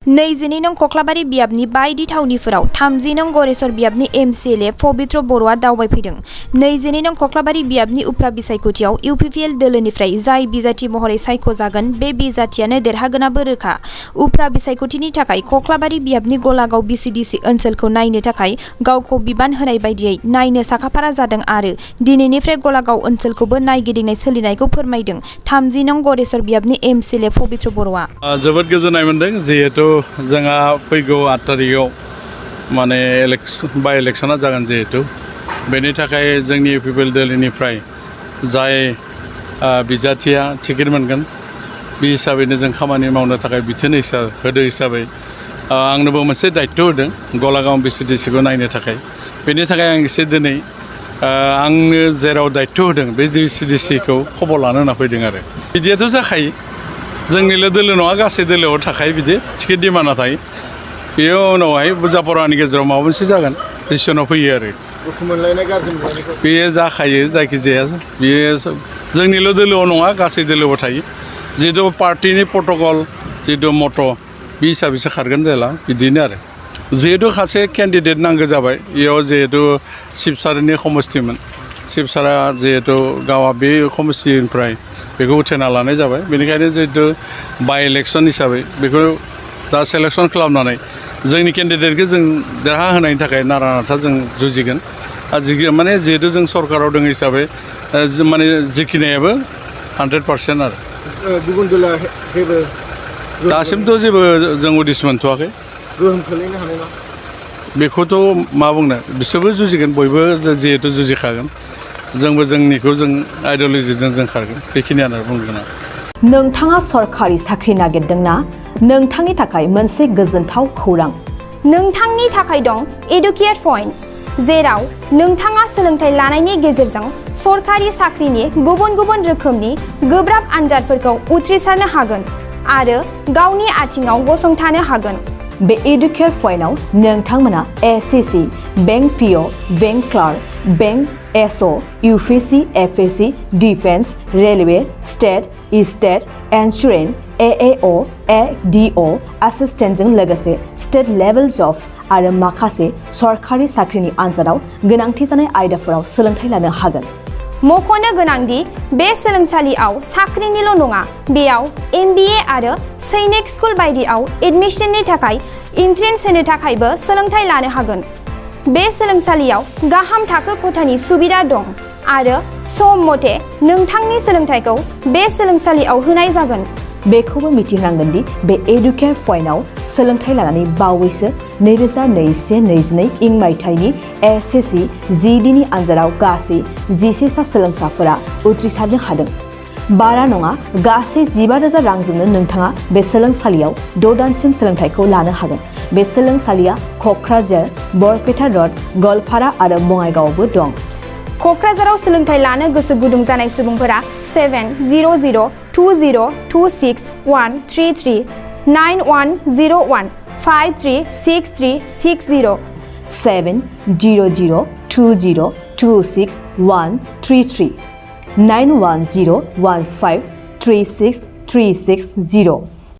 22 नं कक्लाबारि बियाबनि बायदि थावनिफोराव 30 नं गरेस्वर बियाबनि MCLA पबित्र बर'आ दावबायफैदों। 22 नं कक्लाबारि बियाबनि उफ्रा बिसायख'थियाव UPPL दोलोनिफ्राय जाय बिजाथि महरै सायख'जागोन बे बिजाथियानो देरहागोनाबो रोखा। उफ्रा बिसायख'थिनि थाखाय कक्लाबारि बियाबनि गलागाव BCDC ओनसोलखौ नायनो थाखाय गावखौ बिबान होनाय बायदियै नायनो साखाफारा जादों आरो दिनैनिफ्राय गलागाव ओनसोलखौबो नायगिदिंनाय सोलिनायखौ फोरमायदों 30 नं गरेस्वर बियाबनि MCLA पबित्र बर'आ। जोबोद गोजोननाय मोनदों जिहेतु जोंहा फैगौ 8 तारिखआव माने बाय इलेक्शना जागोन जिहेतु बेनि थाखाय जोंनि UPPL दोलोनिफ्राय जाय बिजाथिया टिकेट मोनगोन बे हिसाबैनो जों खामानि मावनो थाखाय बिथोन होदों हिसाबै आंनोबो मोनसे दायित्व होदों गलागाव BCDCखौ नायनो थाखाय। बेनि थाखाय आं एसे दिनै आंनो जेराव दायित्व होदों बे BCDCखौ खबर लानो होनना फैदों आरो बिदियाथ' जाखायो जोंनिल' दोलो नङा गासै दोलोआव थाखायो बिदि टिकेट डिमान्डआ थायो बेयो उनावहाय बुरजा फरानि गेजेराव माबा मोनसे जागोन डिसिसनाव फैयो आरो बेयो जाखायो जायखिजाया बेयो जोंनिल' दोलोआव नङा गासै दोलोआव थायो जिहेतु पार्टिनि प्रट'कल जिहेतु मट' बे हिसाबैसो खारगोन जेला बिदिनो आरो जिहेतु सासे केन्डिडेट नांगौ जाबाय बेयाव जिहेतु शिबसारनि समस्थिमोन शिबसारा जिहेतु गावआ बे समस्थिनिफ्राय बेखौ उथायना लानाय जाबाय बेनिखायनो जिहेतु बाय इलेक्शन हिसाबै बेखौ दा सेलेक्शन खालामनानै जोंनि केन्डिडेटखौ जों देरहा होनायनि थाखाय नारा नाथा जों जुजिगोन आरो माने जिहेतु जों सरकाराव दङ हिसाबै माने जिखिनायाबो 100% आरो गुबुन दोला जेबो दासिमथ' जेबो जों उदिस मोनथ'वाखै गोहोम खोलैनो हानाय नङा बेखौथ' मा बुंनो बिसोरबो जुजिगोन बयबो जिहेतु जुजिखागोन जोंबो जोंनिखौ जों आइडिय'लजिजों जों खारगोन बेखिनियानो बुंगोन आं। नोंथाङा सरकारि साख्रि नागिरदोंना नोंथांनि थाखाय मोनसे गोजोनथाव खौरां नोंथांनि थाखाय दं एडुकेट पइन्ट जेराव नोंथाङा सोलोंथाइ लानायनि गेजेरजों सरकारि साख्रिनि गुबुन गुबुन रोखोमनि गोब्राब आनजादफोरखौ उथ्रिसारनो हागोन आरो गावनि आथिङाव गसंथानो हागोन। बे एडुकेट पइन्टआव नोंथांमोना SCC, bank PO, bank clerk, bank SO, UPSC, FSC, defence, railway, state insurance, AAO, ADO, एसिस्टेन्टजों लोगोसे स्टेट लेभेल जब आरो माखासे सरकारि साख्रिनि आनजादाव गोनांथि जानाय आयदाफोराव सोलोंथाइ लानो हागोन। मख'नो गोनांदि बे सोलोंसालियाव साख्रिनिल' नङा बेयाव MBA आरो सैनिक स्कुल बायदियाव एडमिशननि थाखाय एन्ट्रेन्स होनो थाखायबो सोलोंथाइ लानो हागोन। बे सोलोंसालियाव गाहाम थाखो खथानि सुबिदा दं आरो सम मथे नोंथांनि सोलोंथाइखौ बे सोलोंसालियाव होनाय जागोन। बेखौबो मिथिनांगोन दि बे एडुकेट पइन्टआव सोलोंथाइ लानानै बावैसो 2021-22 मायथाइनि SSC GDनि आनजादाव गासै 11 सा सोलोंसाफोरा उथ्रिसारनो हादों। बारा नङा गासै 15,000 रांजोंनो नोंथाङा बे सोलोंसालियाव 6 दानसिम सोलोंथाइखौ लानो हागोन। बे सोलोंसालिया क'क्राझार, बरपेटा र'ड, गवालपारा आरो बङाइगावआवबो दं। क'क्राझाराव सोलोंथाइ लानो गोसो गुदुं जानाय सुबुंफोरा 700-226-133 9101-536360 700-226-133 9101536360